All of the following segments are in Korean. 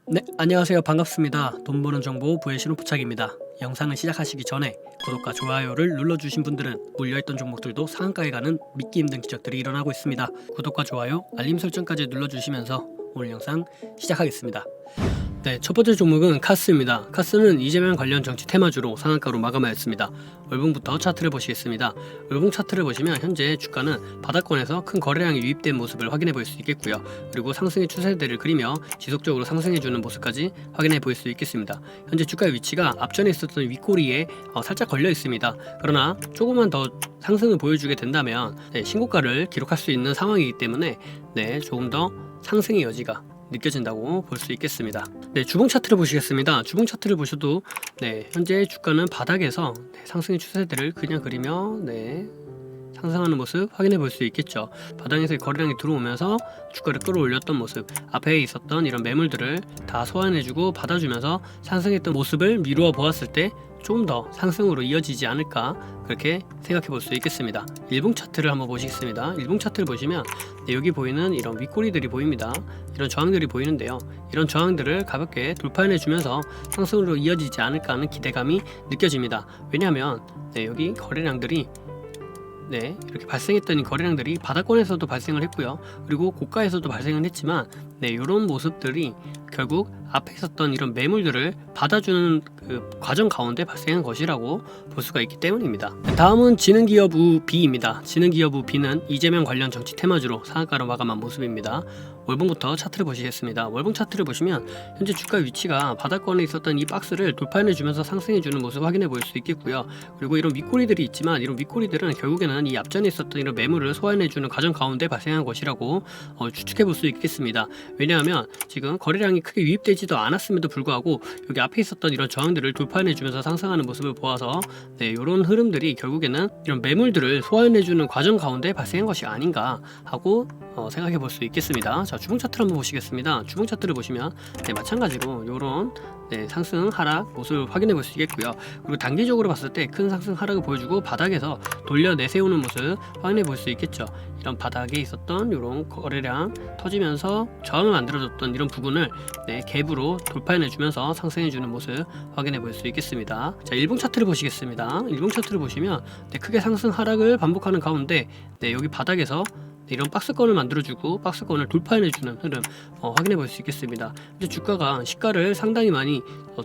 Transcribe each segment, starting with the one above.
네, 안녕하세요. 반갑습니다. 돈 버는 정보 부의 신호부착입니다. 영상을 시작하시기 전에 구독과 좋아요를 눌러주신 분들은 물려있던 종목들도 상한가에 가는 믿기 힘든 기적들이 일어나고 있습니다. 구독과 좋아요, 알림 설정까지 눌러주시면서 오늘 영상 시작하겠습니다. 네, 첫 번째 종목은 카스입니다. 카스는 이재명 관련 정치 테마주로 상한가로 마감하였습니다. 월봉부터 차트를 보시겠습니다. 월봉 차트를 보시면 현재 주가는 바닥권에서 큰 거래량이 유입된 모습을 확인해 볼 수 있겠고요. 그리고 상승의 추세대를 그리며 지속적으로 상승해주는 모습까지 확인해 볼 수 있겠습니다. 현재 주가의 위치가 앞전에 있었던 윗꼬리에 살짝 걸려 있습니다. 그러나 조금만 더 상승을 보여주게 된다면 신고가를 기록할 수 있는 상황이기 때문에 조금 더 상승의 여지가 느껴진다고 볼 수 있겠습니다. 주봉 차트를 보시겠습니다. 주봉 차트를 보셔도 현재 주가는 바닥에서 상승의 추세들을 그냥 그리며 상승하는 모습 확인해 볼 수 있겠죠. 바닥에서 거래량이 들어오면서 주가를 끌어올렸던 모습, 앞에 있었던 이런 매물들을 다 소환해주고 받아주면서 상승했던 모습을 미루어 보았을 때 좀 더 상승으로 이어지지 않을까, 그렇게 생각해 볼 수 있겠습니다. 일봉 차트를 한번 보시겠습니다. 일봉 차트를 보시면 여기 보이는 이런 윗꼬리들이 보입니다. 이런 저항들이 보이는데요. 이런 저항들을 가볍게 돌파해 주면서 상승으로 이어지지 않을까 하는 기대감이 느껴집니다. 왜냐하면 여기 거래량들이 이렇게 발생했던 이 거래량들이 바닥권에서도 발생을 했고요. 그리고 고가에서도 발생을 했지만 이런 모습들이 결국 앞에 있었던 이런 매물들을 받아주는 그 과정 가운데 발생한 것이라고 볼 수가 있기 때문입니다. 다음은 지능기업우 B입니다. 지능기업우 B는 이재명 관련 정치 테마주로 상한가로 마감한 모습입니다. 월봉부터 차트를 보시겠습니다. 월봉 차트를 보시면 현재 주가 위치가 바닥권에 있었던 이 박스를 돌파해주면서 상승해주는 모습 확인해 볼 수 있겠고요. 그리고 이런 윗꼬리들이 있지만 이런 윗꼬리들은 결국에는 이 앞전에 있었던 이런 매물을 소환해주는 과정 가운데 발생한 것이라고 추측해 볼 수 있겠습니다. 왜냐하면 지금 거래량이 크게 유입되지도 않았음에도 불구하고 여기 앞에 있었던 이런 저항들을 돌파해주면서 상승하는 모습을 보아서 이런 흐름들이 결국에는 이런 매물들을 소환해주는 과정 가운데 발생한 것이 아닌가 하고 생각해 볼 수 있겠습니다. 자, 주봉 차트를 한번 보시겠습니다. 주봉 차트를 보시면 마찬가지로 이런 상승 하락 모습을 확인해 볼 수 있겠고요. 그리고 단기적으로 봤을 때 큰 상승 하락을 보여주고 바닥에서 돌려 내세우는 모습 확인해 볼 수 있겠죠. 이런 바닥에 있었던 이런 거래량 터지면서 저항을 만들어줬던 이런 부분을 갭으로 돌파해 주면서 상승해 주는 모습 확인해 볼 수 있겠습니다. 자, 일봉 차트를 보시겠습니다. 일봉 차트를 보시면 크게 상승 하락을 반복하는 가운데 여기 바닥에서 이런 박스권을 만들어주고 박스권을 돌파해주는 흐름 확인해 볼 수 있겠습니다. 이제 주가가 시가를 상당히 많이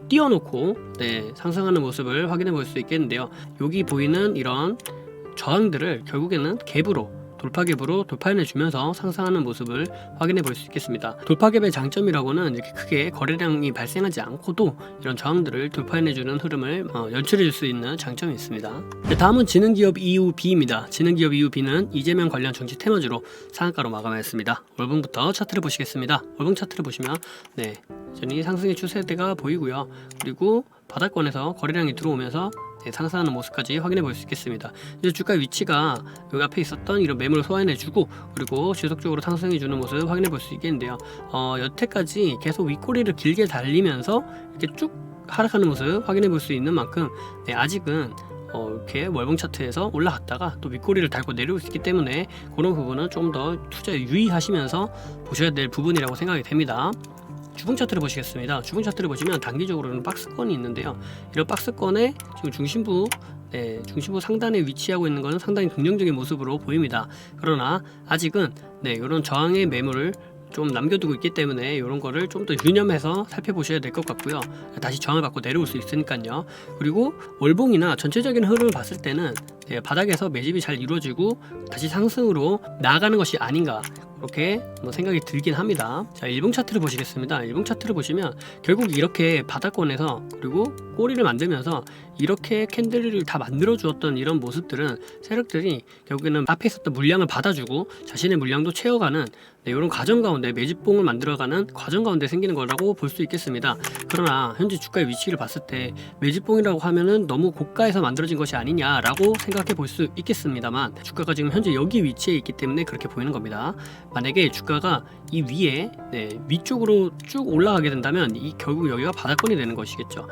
띄워놓고 상승하는 모습을 확인해 볼 수 있겠는데요. 여기 보이는 이런 저항들을 결국에는 갭으로 돌파갭으로 돌파해주면서 상승하는 모습을 확인해 볼 수 있겠습니다. 돌파갭의 장점이라고는 이렇게 크게 거래량이 발생하지 않고도 이런 저항들을 돌파해주는 흐름을 연출해 줄 수 있는 장점이 있습니다. 다음은 지능기업 EU B입니다. 지능기업 EU B는 이재명 관련 정치 테마주로 상한가로 마감하였습니다. 월봉부터 차트를 보시겠습니다. 월봉 차트를 보시면 여전히 상승의 추세대가 보이고요. 그리고 바닥권에서 거래량이 들어오면서 상승하는 모습까지 확인해 볼 수 있겠습니다. 이제 주가 위치가 여기 앞에 있었던 이런 매물을 소환해주고 그리고 지속적으로 상승해주는 모습 확인해 볼 수 있겠는데요. 여태까지 계속 윗꼬리를 길게 달리면서 이렇게 쭉 하락하는 모습 확인해 볼 수 있는 만큼 아직은 이렇게 월봉 차트에서 올라갔다가 또 윗꼬리를 달고 내려올 수 있기 때문에 그런 부분은 좀 더 투자에 유의하시면서 보셔야 될 부분이라고 생각이 됩니다. 주봉 차트를 보시겠습니다. 주봉 차트를 보시면 단기적으로는 박스권이 있는데요. 이런 박스권의 지금 중심부 상단에 위치하고 있는 것은 상당히 긍정적인 모습으로 보입니다. 그러나 아직은 이런 저항의 매물을 좀 남겨두고 있기 때문에 이런 거를 좀 더 유념해서 살펴보셔야 될 것 같고요. 다시 저항을 받고 내려올 수 있으니까요. 그리고 월봉이나 전체적인 흐름을 봤을 때는 바닥에서 매집이 잘 이루어지고 다시 상승으로 나아가는 것이 아닌가, 그렇게 생각이 들긴 합니다. 자, 일봉 차트를 보시겠습니다. 일봉 차트를 보시면 결국 이렇게 바닥권에서 그리고 꼬리를 만들면서 이렇게 캔들을 다 만들어 주었던 이런 모습들은 세력들이 결국에는 앞에 있었던 물량을 받아주고 자신의 물량도 채워가는 이런 과정 가운데 매집봉을 만들어가는 과정 가운데 생기는 거라고 볼 수 있겠습니다. 그러나 현재 주가의 위치를 봤을 때 매집봉이라고 하면은 너무 고가에서 만들어진 것이 아니냐라고 생각해 볼 수 있겠습니다만, 주가가 지금 현재 여기 위치에 있기 때문에 그렇게 보이는 겁니다. 만약에 주가가 이 위에 위쪽으로 쭉 올라가게 된다면 결국 여기가 바닥권이 되는 것이겠죠.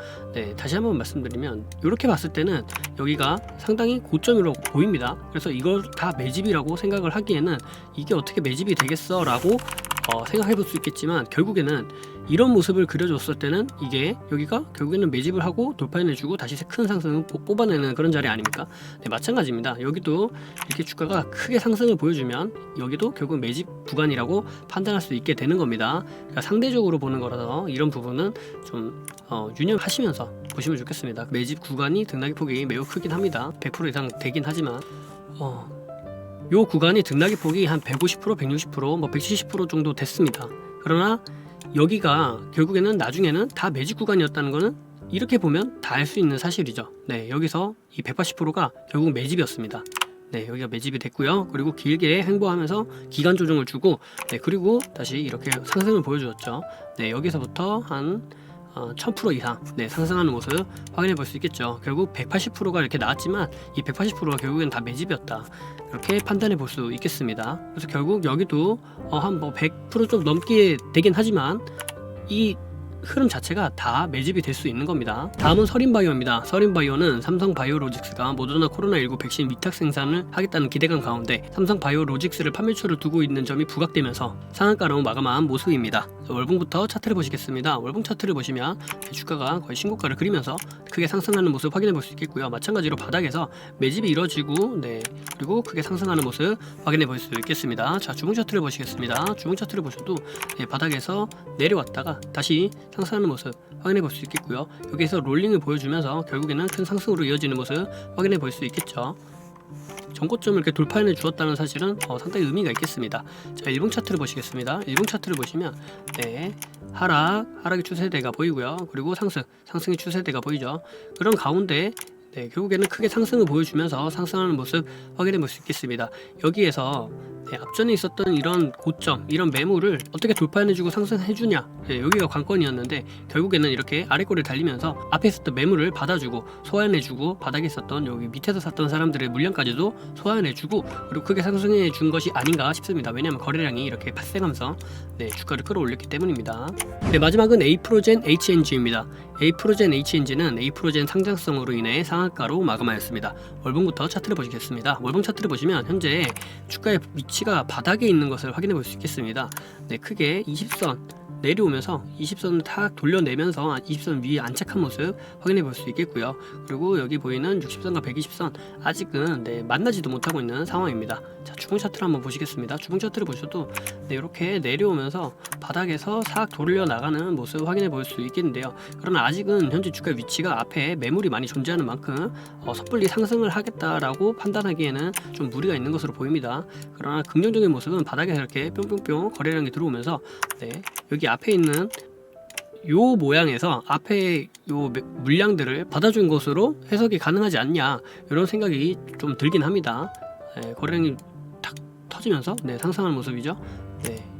다시 한번 말씀드리면 이렇게 봤을 때는 여기가 상당히 고점으로 보입니다. 그래서 이걸 다 매집이라고 생각을 하기에는 이게 어떻게 매집이 되겠어 라고 생각해 볼 수 있겠지만 결국에는 이런 모습을 그려줬을 때는 이게 여기가 결국에는 매집을 하고 돌파해내주고 다시 큰 상승을 뽑아내는 그런 자리 아닙니까? 네, 마찬가지입니다. 여기도 이렇게 주가가 크게 상승을 보여주면 여기도 결국 매집 구간이라고 판단할 수 있게 되는 겁니다. 그러니까 상대적으로 보는 거라서 이런 부분은 좀 유념하시면서 보시면 좋겠습니다. 매집 구간이 등락의 폭이 매우 크긴 합니다. 100% 이상 되긴 하지만 요 구간이 등락의 폭이 한 150%, 160%, 170% 정도 됐습니다. 그러나 여기가 결국에는 나중에는 다 매집 구간이었다는 거는 이렇게 보면 다 알 수 있는 사실이죠. 네, 여기서 이 180%가 결국 매집이었습니다. 네, 여기가 매집이 됐고요. 그리고 길게 횡보하면서 기간 조정을 주고, 네, 그리고 다시 이렇게 상승을 보여주었죠. 네, 여기서부터 한 1000% 이상 상승하는 모습 확인해 볼 수 있겠죠. 결국 180%가 이렇게 나왔지만 이 180%가 결국엔 다 매집이었다, 이렇게 판단해 볼 수 있겠습니다. 그래서 결국 여기도 한 100% 좀 넘게 되긴 하지만 이 흐름 자체가 다 매집이 될 수 있는 겁니다. 다음은 서린바이오입니다. 서린바이오는 삼성바이오로직스가 모더나 코로나19 백신 위탁 생산을 하겠다는 기대감 가운데 삼성바이오로직스를 판매처를 두고 있는 점이 부각되면서 상한가로 마감한 모습입니다. 월봉부터 차트를 보시겠습니다. 월봉 차트를 보시면 주가가 거의 신고가를 그리면서 크게 상승하는 모습 확인해 볼 수 있겠고요. 마찬가지로 바닥에서 매집이 이루어지고 그리고 크게 상승하는 모습 확인해 볼 수 있겠습니다. 자, 주봉 차트를 보시겠습니다. 주봉 차트를 보셔도 바닥에서 내려왔다가 다시 상승하는 모습 확인해 볼 수 있겠고요. 여기에서 롤링을 보여주면서 결국에는 큰 상승으로 이어지는 모습 확인해 볼 수 있겠죠. 전고점을 이렇게 돌파해 주었다는 사실은 상당히 의미가 있겠습니다. 자, 일봉 차트를 보시겠습니다. 일봉 차트를 보시면 하락의 추세대가 보이고요. 그리고 상승의 추세대가 보이죠. 그런 가운데 결국에는 크게 상승을 보여주면서 상승하는 모습 확인해 볼 수 있겠습니다. 여기에서 앞전에 있었던 이런 고점, 이런 매물을 어떻게 돌파해주고 상승해주냐, 여기가 관건이었는데 결국에는 이렇게 아래꼬리를 달리면서 앞에 있었던 매물을 받아주고 소화해내주고 바닥에 있었던 여기 밑에서 샀던 사람들의 물량까지도 소화해내주고 그리고 크게 상승해준 것이 아닌가 싶습니다. 왜냐하면 거래량이 이렇게 발생하면서 주가를 끌어올렸기 때문입니다. 마지막은 에이프로젠 HNG입니다. 에이프로젠 HNG는 에이프로젠 상장성으로 인해 상한가로 마감하였습니다. 월봉부터 차트를 보시겠습니다. 월봉 차트를 보시면 현재 주가의 위치가 바닥에 있는 것을 확인해 볼 수 있겠습니다. 크게 20선 내려오면서 20선을 탁 돌려내면서 20선 위에 안착한 모습 확인해 볼 수 있겠고요. 그리고 여기 보이는 60선과 120선 아직은 만나지도 못하고 있는 상황입니다. 자, 주봉 차트를 한번 보시겠습니다. 주봉 차트를 보셔도 이렇게 내려오면서 바닥에서 싹 돌려 나가는 모습 확인해 볼 수 있겠는데요. 그러나 아직은 현재 주가 위치가 앞에 매물이 많이 존재하는 만큼 섣불리 상승을 하겠다라고 판단하기에는 좀 무리가 있는 것으로 보입니다. 그러나 긍정적인 모습은 바닥에서 이렇게 뿅뿅뿅 거래량이 들어오면서 여기 앞에 있는 요 모양에서 앞에 요 물량들을 받아준 것으로 해석이 가능하지 않냐, 이런 생각이 좀 들긴 합니다. 거래량이 탁 터지면서 상승하는 모습이죠.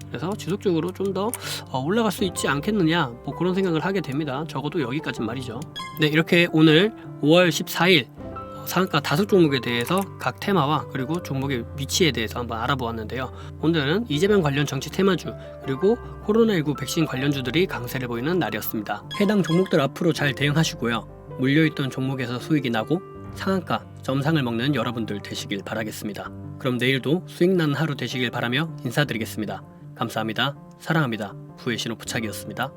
그래서 지속적으로 좀 더 올라갈 수 있지 않겠느냐, 그런 생각을 하게 됩니다. 적어도 여기까지 말이죠. 이렇게 오늘 5월 14일 상한가 5종목에 대해서 각 테마와 그리고 종목의 위치에 대해서 한번 알아보았는데요. 오늘은 이재명 관련 정치 테마주 그리고 코로나19 백신 관련주들이 강세를 보이는 날이었습니다. 해당 종목들 앞으로 잘 대응하시고요. 물려있던 종목에서 수익이 나고 상한가 점상을 먹는 여러분들 되시길 바라겠습니다. 그럼 내일도 수익 나는 하루 되시길 바라며 인사드리겠습니다. 감사합니다. 사랑합니다. 부의 신호 부착이었습니다.